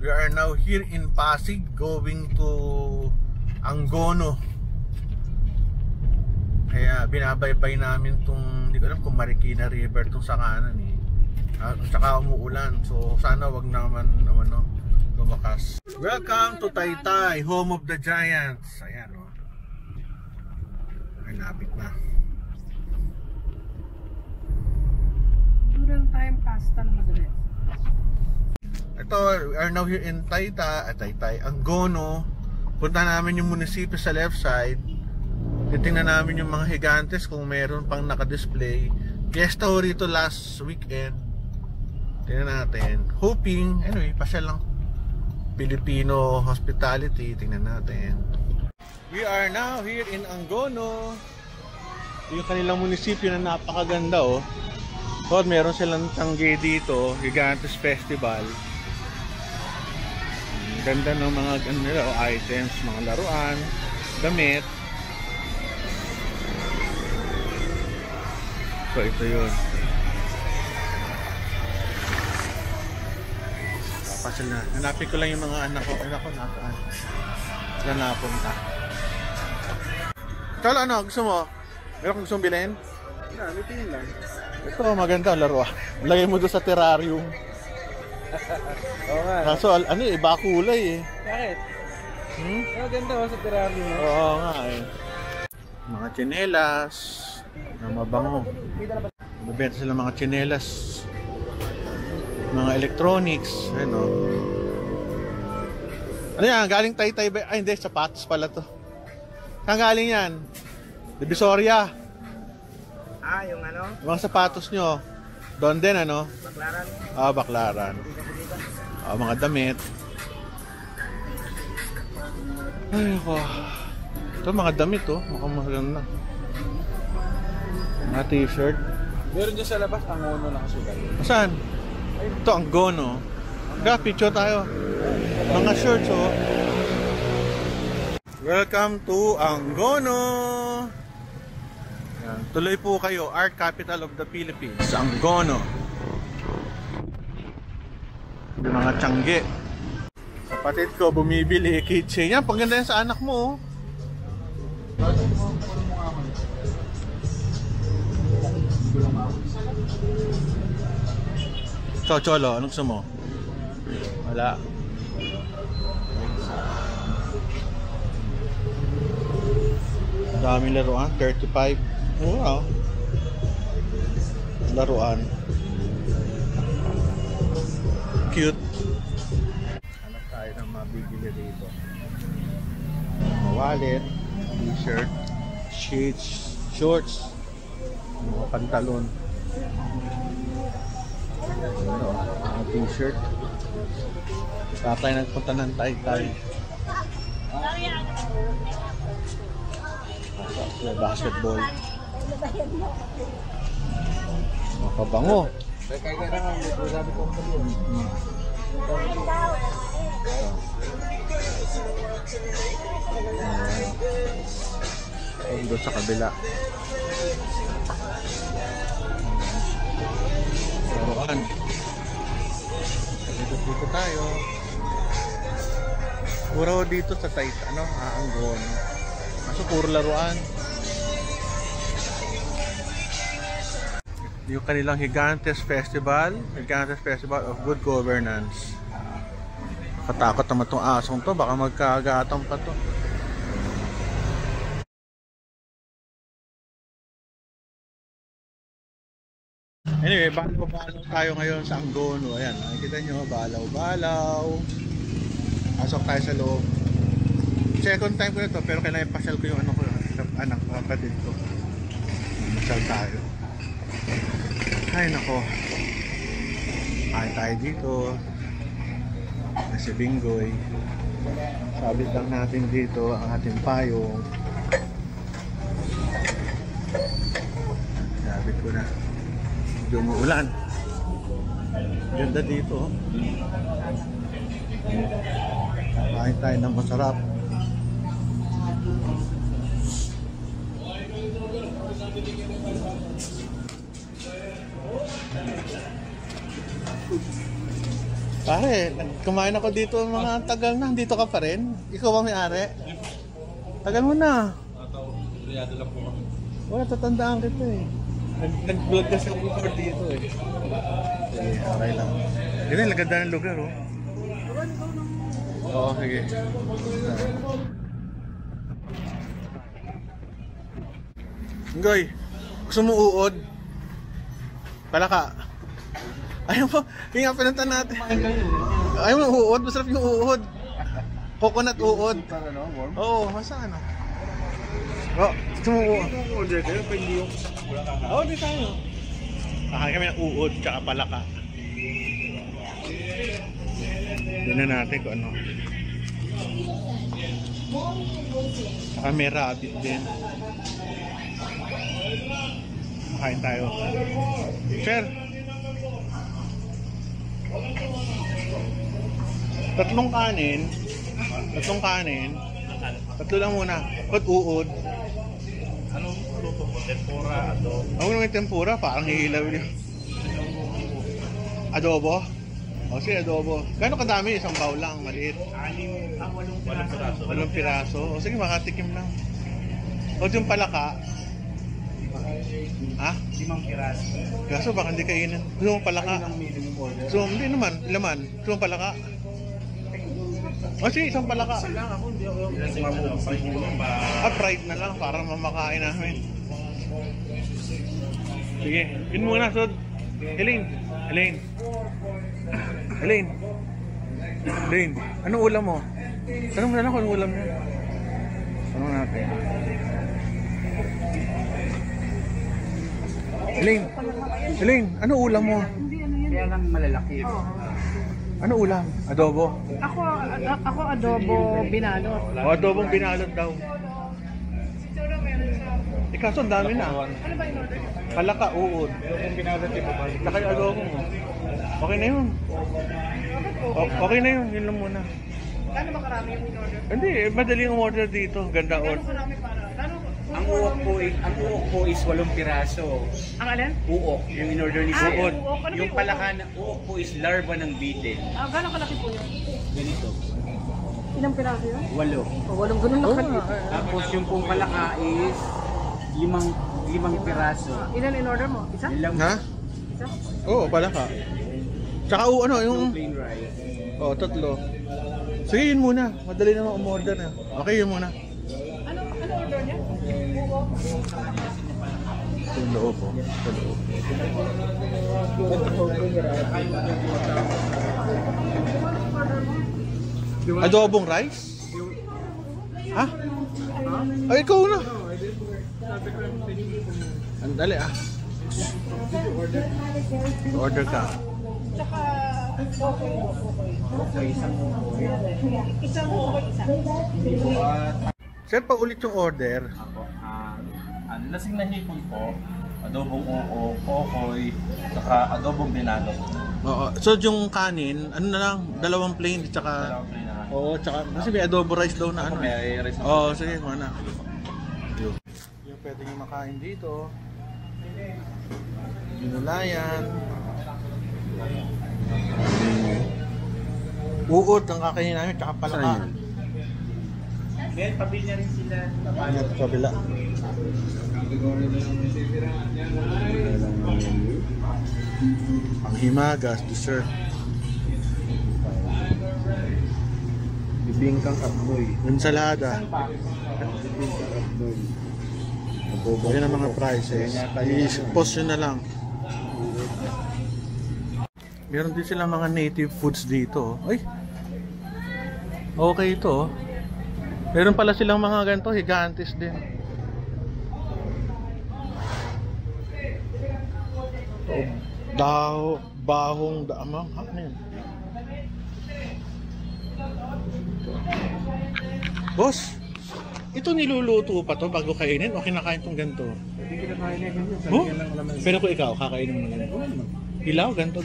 We are now here in Pasig going to Angono. Kaya binabaybay namin tong, hindi ko alam kung Marikina River tong sa kanan eh. At saka umuulan, so sana wag naman lumakas. Welcome to Taytay, home of the giants. Ayan o. Ay, napit na. Durang time pasta na madali. Ito, we are now here in Taytay, Angono. Punta namin yung munisipyo sa left side. Titingnan namin yung mga higantes kung meron pang naka-display. Fiesta ho rito last weekend. Tingnan natin. Hoping, anyway, pasyal lang. Filipino hospitality, tingnan natin. We are now here in Angono. Yung kanilang munisipyo na napakaganda oh. So, meron silang tangge dito, Gigantes Festival. Ganda ng mga items, mga laruan, damit. So ito yun. Papasal na. Hanapin ko lang yung mga anak ko. Anak ko nasaan? Saan napunta? Tala, ano? Gusto mo? Meron kong gustong bilhin? Tingin lang. Ito, maganda ang laruan. Lagay mo doon sa terrarium. Oo nga. Kaso, iba kulay eh. Bakit? Maganda mo sa terrarium mo. Oo nga eh. Mga tsinelas na mabango. Mabenta sila mga tsinelas. Mga electronics. Ano? Ano yan? Galing Taytay ba? Ay hindi, sapatos pala to. Saan galing yan? Divisoria. Yung ano? Yung mga sapatos nyo. Doon din ano? Baklaran. Baklaran. Mga damit. Ay ko. Ito mga damit oh. Mukhang maganda. Mga t-shirt. Meron dyan sa labas, Angono nakasulat. Saan? Ito, Angono. Picture tayo. Mga shirts oh. Welcome to Angono. Yan. Tuloy po kayo, Art Capital of the Philippines, Angono. Yung mga tiyangge. Kapatid ko bumibili keychain. Yan, paganda yan sa anak mo. Cholo, anong gusto mo? Wala. Daming laruan, 35. Wow. Laruan. Cute. Hanap tayo ng mabibili dito. Mga wallet, t-shirt, sheets, shorts, mga pantalon. Mga t-shirt. Tatay nagpunta ng Taytay. Basketball. Makabango. Doon sa kabila. Laruan. Dito tayo. Puro dito sa Taytay, Angono. Kaso puro laruan. Yung kanilang Gigantes Festival of Good Governance. Katakot naman itong asong to, baka magkagatang pa to. Anyway, balaw-balaw tayo ngayon sa Angono. Ayan, nakikita nyo, balaw-balaw. Pasok tayo sa loob. Second time ko na to, pero kailangan pasyal ko yung anak kapatid ko. Pasyal tayo. Ay nako. Kain tayo dito. Si Bingoy. Sabit lang natin dito ang ating payong. Sabit ko na. Medyo umuulan. Ganda dito. Kain tayo ng masarap. Pare, kumain ako dito mga tagal na. Dito ka pa rin? Ikaw ba may-ari? Tagal mo na. Riyado lang po kami. Wala, tatandaan kita eh. Nag-vlog kasi ako before dito eh. Sige, okay lang. Ganyan, laganda ng lugar oh. Oo, sige. Ngoy, gusto mo uod? Palaka. Ayaw mo, yung nga pinunta natin. Ayaw mo uod, masarap yung uod. Coconut uod. Oo, masa ano? Oh, gusto mo uod? Order kayo, pa hindi yung Oo, di tayo. Kakain kami ng uod tsaka palaka. Tignan natin kung ano. Saka may rabbit din. Makain tayo. Sir! Tatlong kanin. Tatlo lang muna. Pag uod. anong luto po? Tempura, adobo. Ako naman yung tempura, parang hihilaw niya. Adobo? O sige, adobo. Gano'ng kadami? Isang bowl lang, maliit. Walang piraso. 8 piraso. O sige, makatikim lang. O yung palaka. Ha? 5 piraso. Kaso baka hindi kainin. Gusto mong palaka? minimum order. So, hindi naman. Laman. Gusto mong palaka? O sige, isang palaka. Lang ako, hindi ako. Fried na lang para mamakain namin. Sige, yun muna. So, Elaine, anong ulam mo? Tanong mo na lang kung anong ulam niya. Tanong natin. Elaine, anong ulam mo? Kaya lang malalaki. Ano ulam? Adobo? Ako adobo binalot. O adobong binalot daw. Kaso ang dami na. Palaka, uod. Yung binalot yung bubay. Saka yung adobo mo. Okay na yun. Okay na yun. Yun lang muna. Gano'n ba karami yung in-order? Hindi, madali yung order dito. Ganda Gano'n order. karami para? Ang uok po is 8 piraso. Ang alin? Uok, yung in-order ni Ah, Sir. yung uok. Ano Yung yung palaka na uok po is larva ng beetle. Gano'n kalaki po yun? Ganito. Ilang piraso yun? 8. Walang ganun Oo nakalaki. nga. Tapos yung pong palaka is 5 piraso. Ilan in-order mo? Isa? Ilang Ha? Isa? Oo, palaka. Tsaka ano, yung... plain rice. Oo, 3. Sige, yun muna. Madali naman umorder na. Okay, yun muna. Ano order niya? Yung loob po. Sa loob. Adobong rice? Ha? Ay, ikaw na. Andali ah. Order ka. Tsaka okay. Isang okay, isa. Sir, pa ulit yung order. Ako, lasing na hipon po, adobong uo, kokoy, saka adobong binalot. Oo. So, yung kanin, ano na lang, 2 plain, tsaka... Dalawang play na lang. Oo, tsaka... Kasi may adobo rice daw na ano. May rice na. Oo, sige, mana. Yung pwede nyo makain dito. Ginulayan. Uod ang kakainin namin, tsaka palaka. Then, pamilya rin sila. Ingat sa kabila. Ang himagas, dessert. Bibingkang katboy. Ensalada. Yan ang mga prices. I-post nyo na lang. Meron din silang mga native foods dito. Ay! Okay ito. Meron pala silang mga ganito, higantes din. Bahong daamang. Ano yun? Boss, ito niluluto pa to bago kainin o kinakain tong ganito? Hindi kinakain niya ganyan. Oh? Sandiyan lang naman. Pero kung ikaw, kakainin mo na ganito? Ilaw, ganito?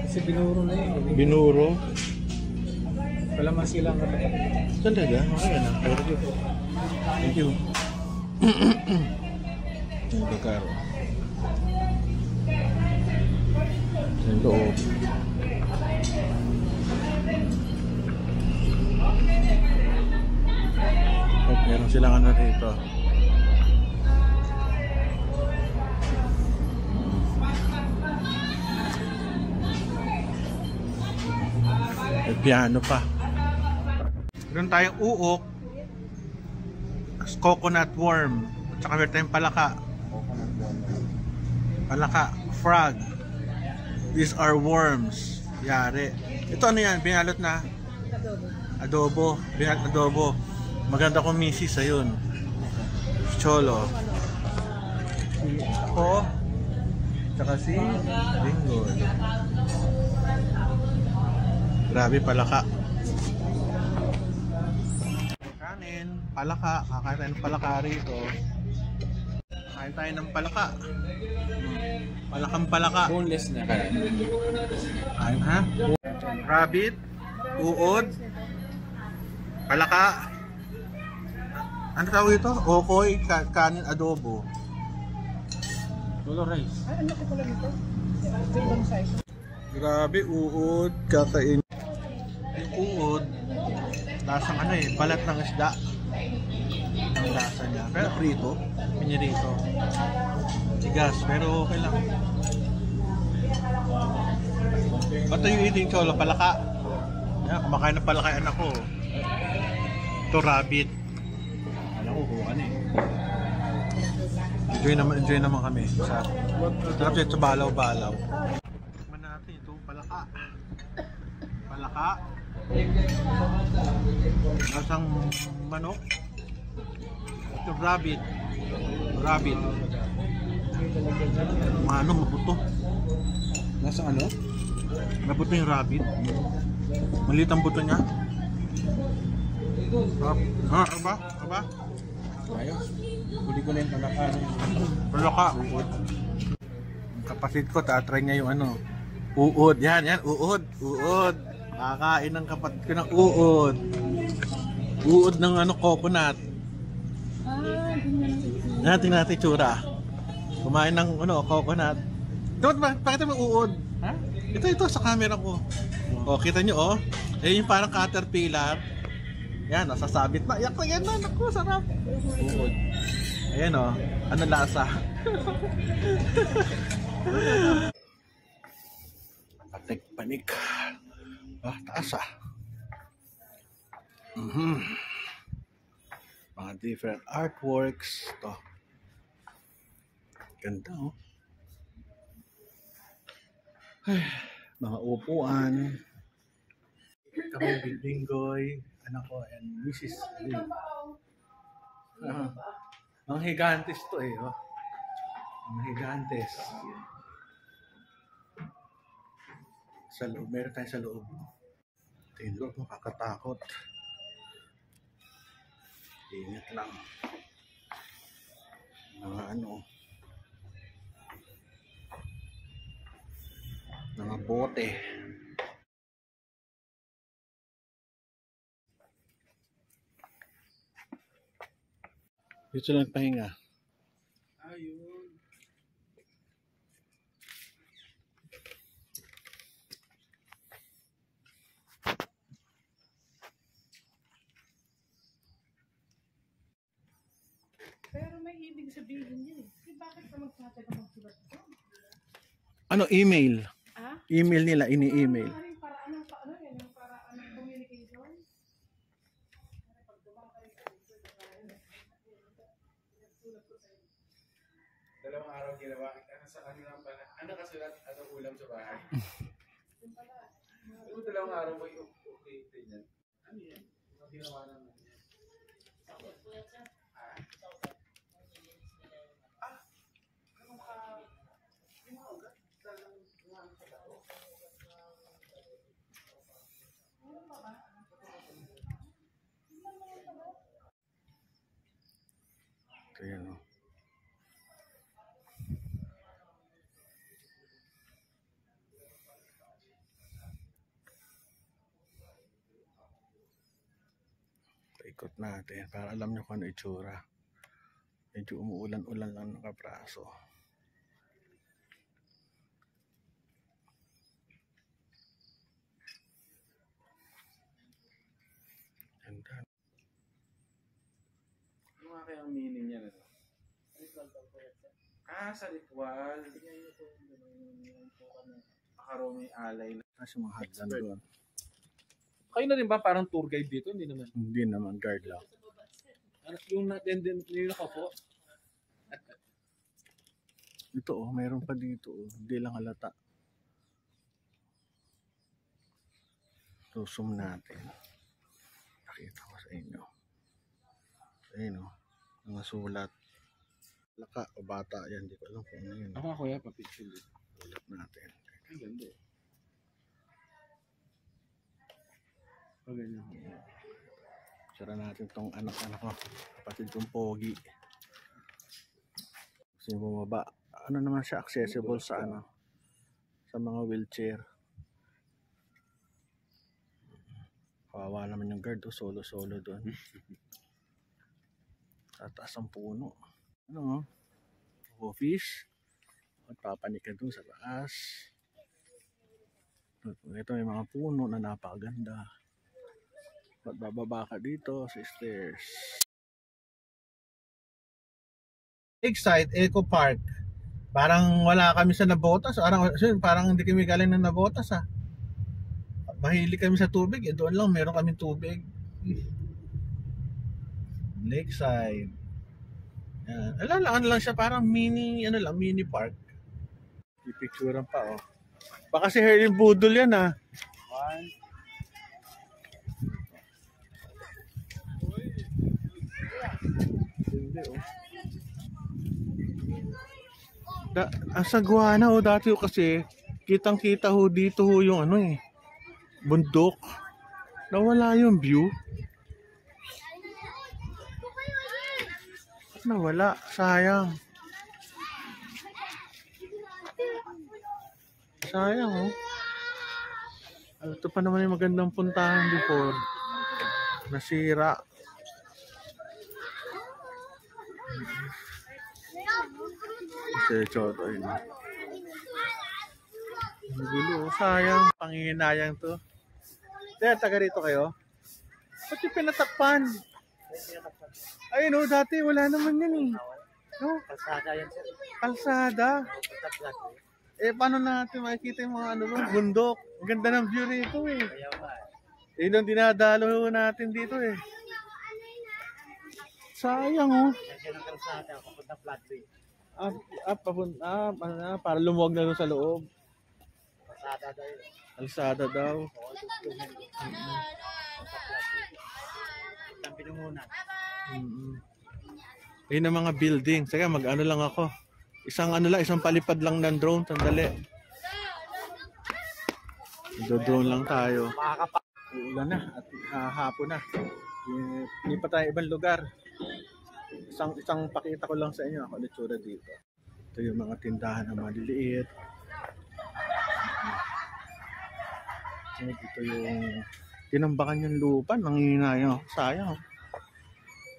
Kasi binuro na yun. Binuro? Kalamansi lang kami. Talaga? Okay na. Thank you. Ito karo. Ito. silang ano dito. May piano pa. Meron tayong uok, coconut worm, at saka meron tayong palaka. Palaka, frog. These are worms. Yari. Ito ano yan? Binalot na? Adobo. Binalot na adobo. Maganda kong misis ayun. Cholo. Ako. Tsaka si Bingo. Grabe palaka. Kanin, palaka. Kakain tayo ng palaka rito. Kain tayo ng palaka. Palakang palaka. Boneless na ka. Kain ha? Rabbit, uod, palaka. Ano tawag ito? Okoy, kanin, adobo. Lolo rice. Ay, ano ko pala dito? Ibang size. Grabe, uod, kakain. Yung uod, lasang ano eh, balat ng isda. Ang lasa niya. Pero prito, pinirito. Tigas, pero okay lang. Ba't yung eating cholo? Palaka. Yan, kumakain ng palaka yung anak ko. Ito rabbit. Alam ko kung ano eh. Enjoy naman kami. Sarap siya sa balaw-balaw. Tikman natin itong palaka. Palaka. Lasang manok. Ito rabbit. Rabbit. Ano, mabuto. Nasa ano? Mabuto yung rabbit. Maliit ang buto niya. Ha? Aba? Aba? Ayos. Huli ko na yung palaka. Palaka. Ang kapatid ko, tatry niya yung ano. Uod. Yan, uod. Uod. Kakain ng kapatid ko ng uod. Uod ng ano, coconut. Yan, tingnan natin tsura. Kumain ng ano, coconut. Pakita mo uod. Ha? Ito sa camera ko. O, kita nyo oh. Yung parang caterpillar. Yan, nasasabit na. Yan na, naku, sarap. Uod. Ayan oh. Ano lasa? Panik. Taas ah. Mga different artworks. Ito. Ganda oh. Mga upuan. Kami Binggoy, anak ko, and Mrs. Lee. Mga higantes to eh. Oh. Mga higantes. Sa loob, meron tayo sa loob. Tingin ko, makakatakot. Ingat lang. Mga ano, mga bote. Dito lang pahinga. Ayun. Pero may ibig sabihin yun eh. Bakit ka magsasaga magsulat ko? Ano, email? Ah? Email nila, ini-email. Yung paraan ng paano yan? Yung paraan ng communication? Dalawang araw ginawa kita sa kanilang ano kasulat, anong ulam sa bahay? Dalawang araw mo yung update niyan. Ano yan? Ang ginawa naman. Ito yan o. Paikot natin para alam nyo kung ano itsura. Medyo umuulan-ulan lang ng kapraso. Ganda. Sa ritual. Makaroni alay. Kasi mga hadlan doon. Kayo na rin ba parang tour guide dito? Hindi naman. Hindi naman, guard lang. Yung nakapo? Ito mayroon pa dito. Hindi lang halata. So, zoom natin. Pakita ko sa inyo. Ayun mga sulat. Laka o bata yan, hindi ko alam kung ano yun. Ako kuya, papicture dito. Sulat natin. Ang ganda eh. Paganda ko. Sira natin tong anak-anak ko. Kapatid kong pogi. Kasi bumaba. Ano naman siya, accessible sa sa mga wheelchair. Kawawa naman yung guard, solo-solo doon. Sa taas ang puno. Office. Magpapanik ka doon sa taas. Ito may mga puno na napakaganda. Bababa ka dito sa stairs. Lakeside Eco Park. Parang wala kami sa Navotas. Parang hindi kami galing ng Navotas Mahilig kami sa tubig. Doon lang meron kami tubig. Lakeside. Yan. Ano lang siya, parang mini park. Ipicturean pa Baka si Herlin Budol yan Ang Sagwana dati kasi kitang-kita dito yung bundok. Nawala yung view. Nawala, sayang. Sayang Ito pa naman yung magandang puntahan before. Nasira. Kasi choto yun. Ang gulo, sayang. Panginayang to. Kaya taga rito kayo? Ba't yung pinatakpan? Ayun dati wala naman yun Kalsada yan sir. Kalsada? Paano natin makikita yung mga bundok? Ang ganda ng view rito Yun ang dinadalo natin dito Sayang Yan ang kalsada, papunta flatway. Para lumuwag na doon sa loob. Kalsada daw yun. Kalsada daw. Ang pinungunan. Ayun ang mga building. Sige, mag-ano lang ako. Isang palipad lang ng drone. Sandali. Do-drone lang tayo. Ulan na at hapon na. Hindi pa tayo ibang lugar. Isang pakita ko lang sa inyo ako itsura dito. Ito yung mga tindahan na maliliit. Ito yung tinambakan yung lupa, nanginayang. Sayang.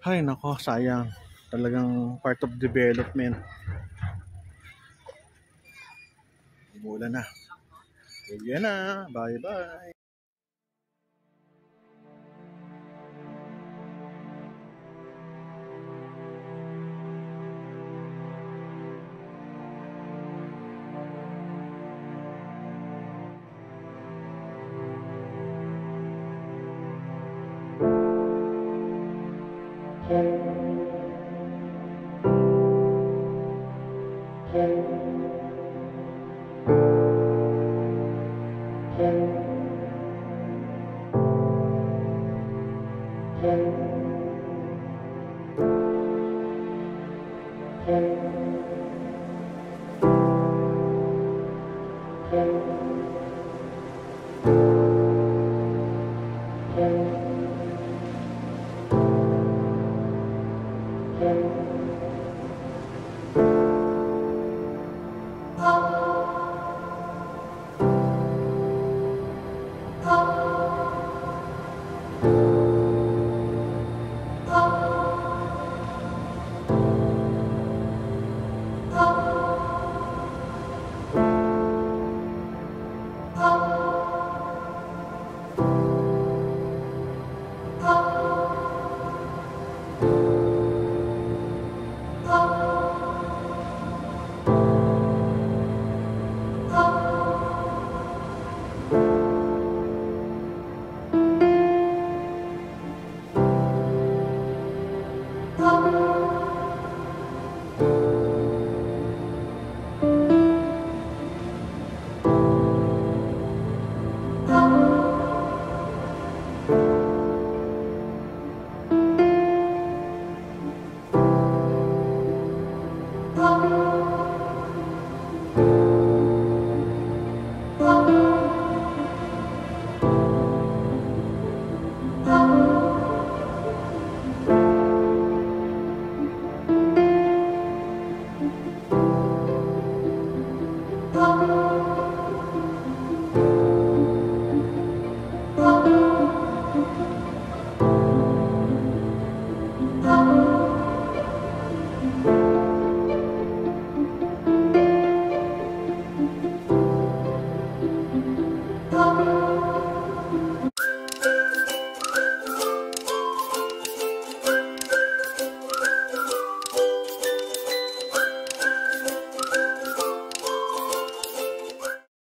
Hay nako, sayang. Talagang part of development. Umulan na. Yan na. Bye-bye. Bye.